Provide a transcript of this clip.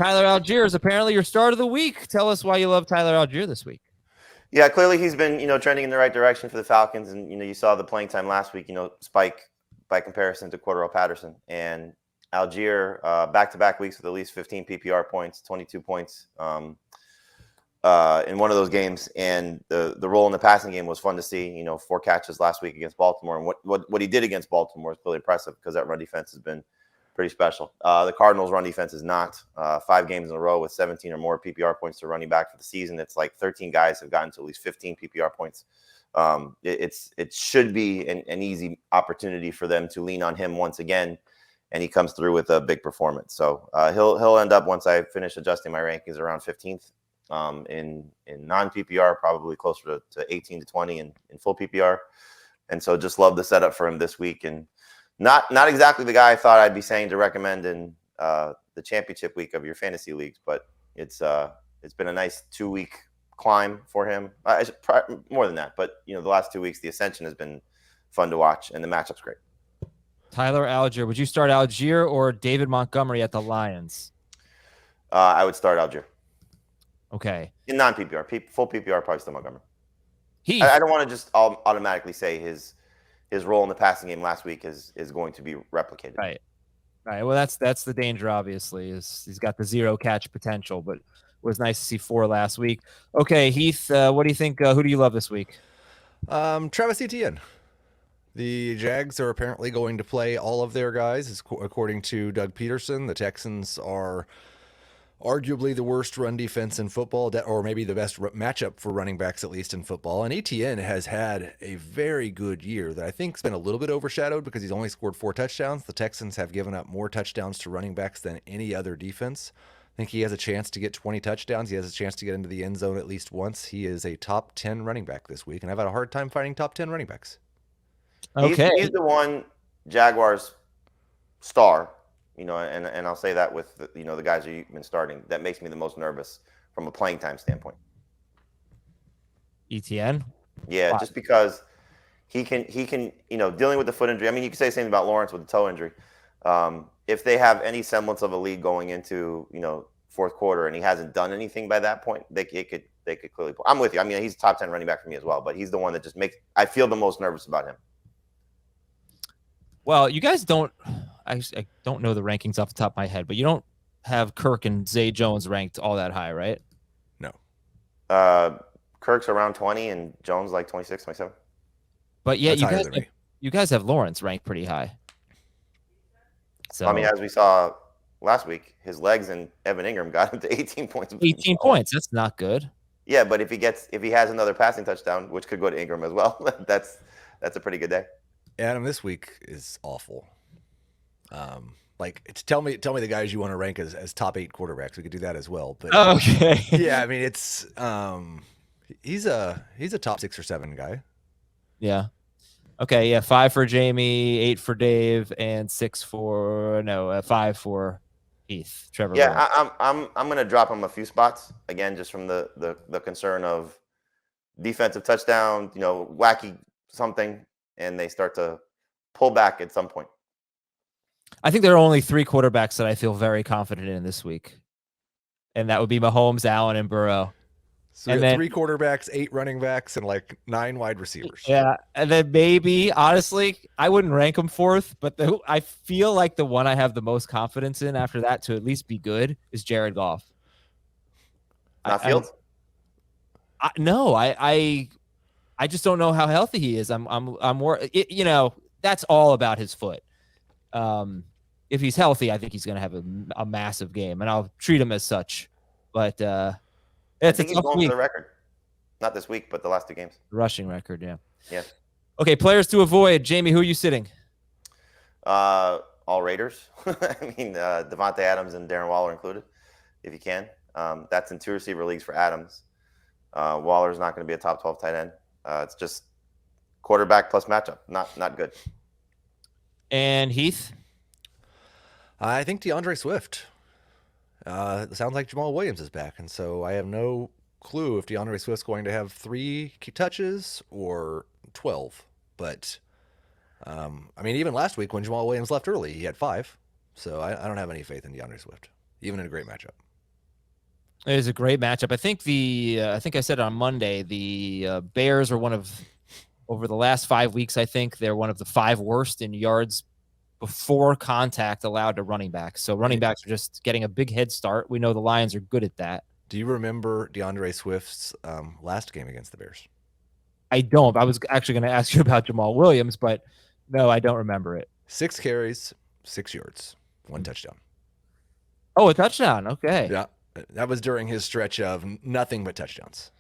Tyler Algier is apparently your start of the week. Tell us why you love Tyler Algier this week. Yeah, clearly he's been, trending in the right direction for the Falcons. And, you saw the playing time last week, spike by comparison to Cordero Patterson. And Algier, back-to-back weeks with at least 15 PPR points, 22 points in one of those games. And the role in the passing game was fun to see. 4 catches last week against Baltimore. And what he did against Baltimore is really impressive because that run defense has been pretty special. The Cardinals' run defense is not. 5 games in a row with 17 or more PPR points to running back for the season. It's like 13 guys have gotten to at least 15 PPR points. It should be an easy opportunity for them to lean on him once again, and he comes through with a big performance. So he'll end up, once I finish adjusting my rankings, around 15th in non-PPR, probably closer to 18 to 20 in full PPR. And so just love the setup for him this week. And not exactly the guy I thought I'd be saying to recommend in the championship week of your fantasy leagues, but it's been a nice 2-week climb for him. More than that, but the last 2 weeks, the ascension has been fun to watch, and the matchup's great. Tyler Algier, would you start Algier or David Montgomery at the Lions? I would start Algier. Okay. In non-PPR, full PPR, probably still Montgomery. I don't want to just automatically say his role in the passing game last week is going to be replicated. Right. Well, that's the danger. Obviously, is he's got the 0 catch potential, but it was nice to see 4 last week. Okay, Heath, what do you think? Who do you love this week? Travis Etienne. The Jags are apparently going to play all of their guys, according to Doug Peterson. The Texans are arguably the worst run defense in football, or maybe the best matchup for running backs, at least in football. And Etienne has had a very good year that I think has been a little bit overshadowed because he's only scored 4 touchdowns. The Texans have given up more touchdowns to running backs than any other defense. I think he has a chance to get 20 touchdowns. He has a chance to get into the end zone at least once. He is a top 10 running back this week, and I've had a hard time finding top 10 running backs. Okay. He's the one Jaguars star, and I'll say that with the guys who you've been starting, that makes me the most nervous from a playing time standpoint. Etienne? Yeah, just because he can, dealing with the foot injury. I mean, you could say the same about Lawrence with the toe injury. If they have any semblance of a lead going into, fourth quarter and he hasn't done anything by that point, they could clearly pull. I'm with you. I mean, he's a top 10 running back for me as well, but he's the one that just I feel the most nervous about him. Well, you guys don't. I don't know the rankings off the top of my head, but you don't have Kirk and Zay Jones ranked all that high, right? No. Kirk's around 20 and Jones like 26, 27. But yeah, you guys have Lawrence ranked pretty high. So I mean, as we saw last week, his legs and Evan Ingram got him to 18 points. 18 points. That's not good. Yeah, but if he has another passing touchdown, which could go to Ingram as well, that's a pretty good day. Adam, this week is awful. Tell me the guys you want to rank as top 8 quarterbacks. We could do that as well. But okay. Yeah, I mean it's he's a top 6 or 7 guy. Yeah. Okay. Yeah. 5 for Jamie, 8 for Dave, and 5 for Heath. Trevor. Yeah, I'm gonna drop him a few spots again, just from the concern of defensive touchdown, wacky something, and they start to pull back at some point. I think there are only 3 quarterbacks that I feel very confident in this week, and that would be Mahomes, Allen, and Burrow. So we have 3 quarterbacks, 8 running backs, and like 9 wide receivers. Yeah, and then maybe, honestly, I wouldn't rank them 4th, but I feel like the one I have the most confidence in after that to at least be good is Jared Goff. Not Fields? No, I just don't know how healthy he is. I'm more, that's all about his foot. If he's healthy, I think he's going to have a massive game, and I'll treat him as such. But it's a tough week. For the record, not this week, but the last 2 games. Rushing record, yeah. Yeah. Okay, players to avoid. Jamie, who are you sitting? All Raiders. I mean, Devontae Adams and Darren Waller included, if you can. That's in 2 receiver leagues for Adams. Waller's not going to be a top 12 tight end. It's just quarterback plus matchup. Not good. And Heath? I think DeAndre Swift. It sounds like Jamal Williams is back, and so I have no clue if DeAndre Swift's going to have 3 touches or 12. But, I mean, even last week when Jamal Williams left early, he had 5. So I don't have any faith in DeAndre Swift, even in a great matchup. It is a great matchup. I think I think I said on Monday, the Bears are over the last 5 weeks, I think they're one of the 5 worst in yards before contact allowed to running backs. So running backs are just getting a big head start. We know the Lions are good at that. Do you remember DeAndre Swift's last game against the Bears? I don't. I was actually going to ask you about Jamal Williams, but no, I don't remember it. 6 carries, 6 yards, 1 touchdown. Oh, a touchdown. Okay. Yeah, that was during his stretch of nothing but touchdowns.